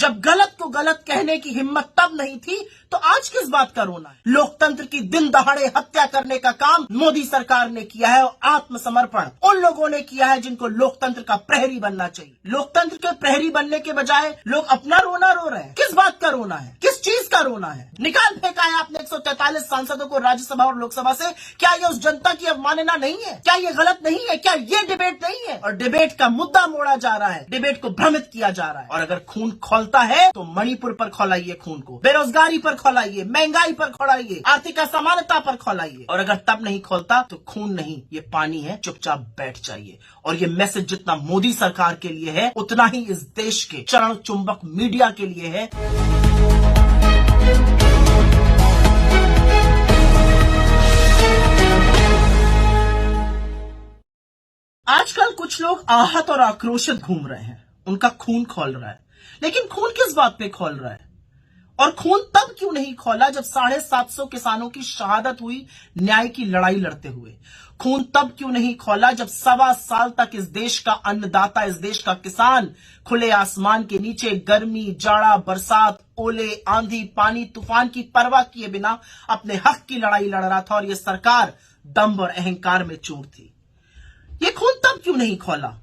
जब गलत को गलत कहने की हिम्मत तब नहीं थी तो आज किस बात का रोना है। लोकतंत्र की दिन दहाड़े हत्या करने का काम मोदी सरकार ने किया है और आत्मसमर्पण उन लोगों ने किया है जिनको लोकतंत्र का प्रहरी बनना चाहिए। लोकतंत्र के प्रहरी बनने के बजाय लोग अपना रोना रो रहे हैं। किस बात का रोना है, किस चीज का रोना है। निकाल फेंका है आपने 143 सांसदों को राज्यसभा और लोकसभा से। क्या ये उस जनता की अवमानना नहीं है? क्या ये गलत नहीं है? क्या ये डिबेट नहीं है? और डिबेट का मुद्दा मोड़ा जा रहा है, डिबेट को भ्रमित किया जा रहा है। और अगर खून खौलता है तो मणिपुर पर खौलाइए खून को, बेरोजगारी पर खौलाइए, महंगाई पर खौलाइए, आर्थिक असमानता पर खौलाइए। और अगर तब नहीं खोलता तो खून नहीं, ये पानी है, चुपचाप बैठ जाइए। और ये मैसेज जितना मोदी सरकार के लिए है उतना ही इस देश के चरण चुंबक मीडिया के लिए है। आजकल कुछ लोग आहत और आक्रोशित घूम रहे हैं, उनका खून खौल रहा है। लेकिन खून किस बात पे खौल रहा है? और खून तब क्यों नहीं खौला जब 750 किसानों की शहादत हुई न्याय की लड़ाई लड़ते हुए? खून तब क्यों नहीं खौला जब 1.25 साल तक इस देश का अन्नदाता, इस देश का किसान खुले आसमान के नीचे गर्मी, जाड़ा, बरसात, ओले, आंधी, पानी, तूफान की परवाह किए बिना अपने हक की लड़ाई लड़ रहा था और यह सरकार दंभ और अहंकार में चूर थी। ये खून तब क्यों नहीं खौला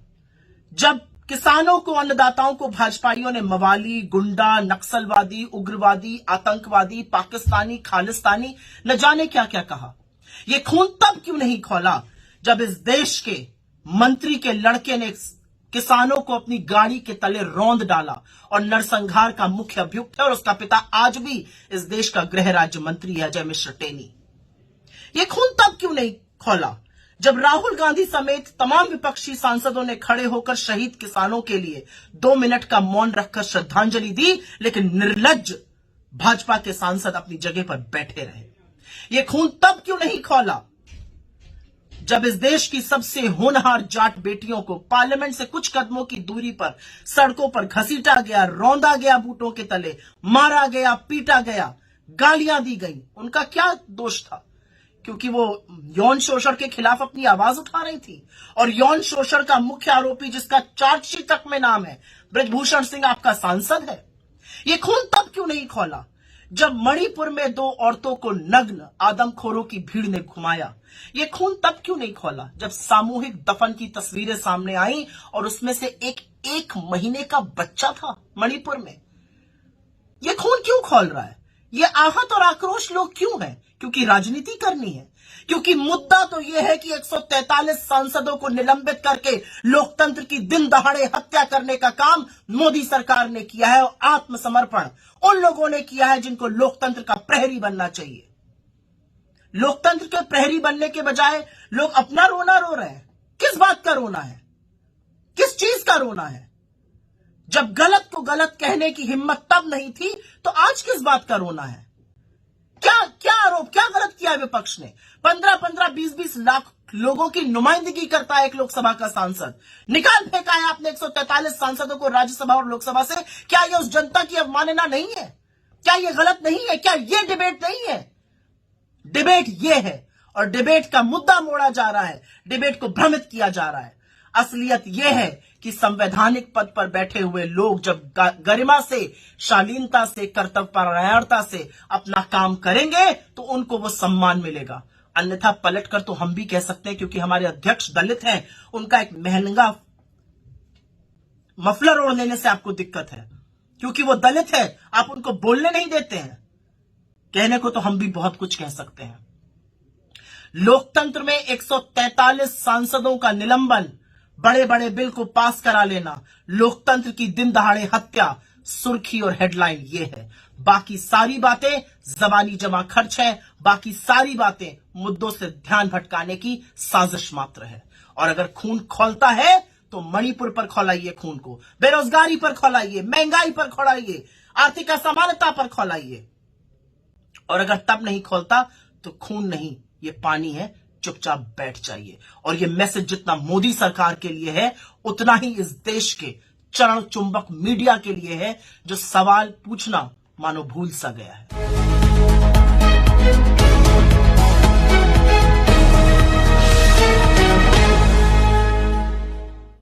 जब किसानों को, अन्नदाताओं को भाजपाइयों ने मवाली, गुंडा, नक्सलवादी, उग्रवादी, आतंकवादी, पाकिस्तानी, खालिस्तानी, न जाने क्या क्या कहा। यह खून तब क्यों नहीं खौला जब इस देश के मंत्री के लड़के ने किसानों को अपनी गाड़ी के तले रौंद डाला और नरसंहार का मुख्य अभियुक्त है और उसका पिता आज भी इस देश का गृह राज्य मंत्री है, अजय मिश्र टेनी। यह खून तब क्यों नहीं खौला जब राहुल गांधी समेत तमाम विपक्षी सांसदों ने खड़े होकर शहीद किसानों के लिए 2 मिनट का मौन रखकर श्रद्धांजलि दी, लेकिन निर्लज्ज भाजपा के सांसद अपनी जगह पर बैठे रहे। यह खून तब क्यों नहीं खौला जब इस देश की सबसे होनहार जाट बेटियों को पार्लियामेंट से कुछ कदमों की दूरी पर सड़कों पर घसीटा गया, रौंदा गया, बूटों के तले मारा गया, पीटा गया, गालियां दी गई। उनका क्या दोष था? क्योंकि वो यौन शोषण के खिलाफ अपनी आवाज उठा रही थी। और यौन शोषण का मुख्य आरोपी जिसका चार्जशीट तक में नाम है, बृजभूषण सिंह, आपका सांसद है। ये खून तब क्यों नहीं खौला जब मणिपुर में 2 औरतों को नग्न आदमखोरों की भीड़ ने घुमाया? ये खून तब क्यों नहीं खौला जब सामूहिक दफन की तस्वीरें सामने आई और उसमें से एक महीने का बच्चा था मणिपुर में? ये खून क्यों खौल रहा है? ये आहत और आक्रोश लोग क्यों हैं? क्योंकि राजनीति करनी है। क्योंकि मुद्दा तो यह है कि 143 सांसदों को निलंबित करके लोकतंत्र की दिन दहाड़े हत्या करने का काम मोदी सरकार ने किया है और आत्मसमर्पण उन लोगों ने किया है जिनको लोकतंत्र का प्रहरी बनना चाहिए। लोकतंत्र के प्रहरी बनने के बजाय लोग अपना रोना रो रहे हैं। किस बात का रोना है, किस चीज का रोना है। जब गलत को गलत कहने की हिम्मत तब नहीं थी तो आज किस बात का रोना है। क्या आरोप, क्या गलत किया है विपक्ष ने? 15-15, 20-20 लाख लोगों की नुमाइंदगी करता है एक लोकसभा का सांसद। निकाल फेंका है आपने 143 सांसदों को राज्यसभा और लोकसभा से। क्या ये उस जनता की अवमानना नहीं है? क्या ये गलत नहीं है? क्या ये डिबेट नहीं है? डिबेट ये है और डिबेट का मुद्दा मोड़ा जा रहा है, डिबेट को भ्रमित किया जा रहा है। असलियत यह है कि संवैधानिक पद पर बैठे हुए लोग जब गरिमा से, शालीनता से, कर्तव्यपरायणता से अपना काम करेंगे तो उनको वो सम्मान मिलेगा। अन्यथा पलटकर तो हम भी कह सकते हैं, क्योंकि हमारे अध्यक्ष दलित हैं, उनका एक महंगा मफलर ओढ़ लेने से आपको दिक्कत है। क्योंकि वो दलित है, आप उनको बोलने नहीं देते हैं। कहने को तो हम भी बहुत कुछ कह सकते हैं। लोकतंत्र में 143 सांसदों का निलंबन, बड़े बड़े बिल को पास करा लेना, लोकतंत्र की दिन दहाड़े हत्या, सुर्खी और हेडलाइन ये है। बाकी सारी बातें जबानी जमा खर्च है, बाकी सारी बातें मुद्दों से ध्यान भटकाने की साजिश मात्र है। और अगर खून खौलता है तो मणिपुर पर खौलाइए खून को, बेरोजगारी पर खौलाइए, महंगाई पर खौलाइए, आर्थिक असमानता पर खौलाइए। और अगर तब नहीं खोलता तो खून नहीं, ये पानी है, चुपचाप बैठ जाइए। और ये मैसेज जितना मोदी सरकार के लिए है उतना ही इस देश के चरण चुंबक मीडिया के लिए है, जो सवाल पूछना मानो भूल सा गया है।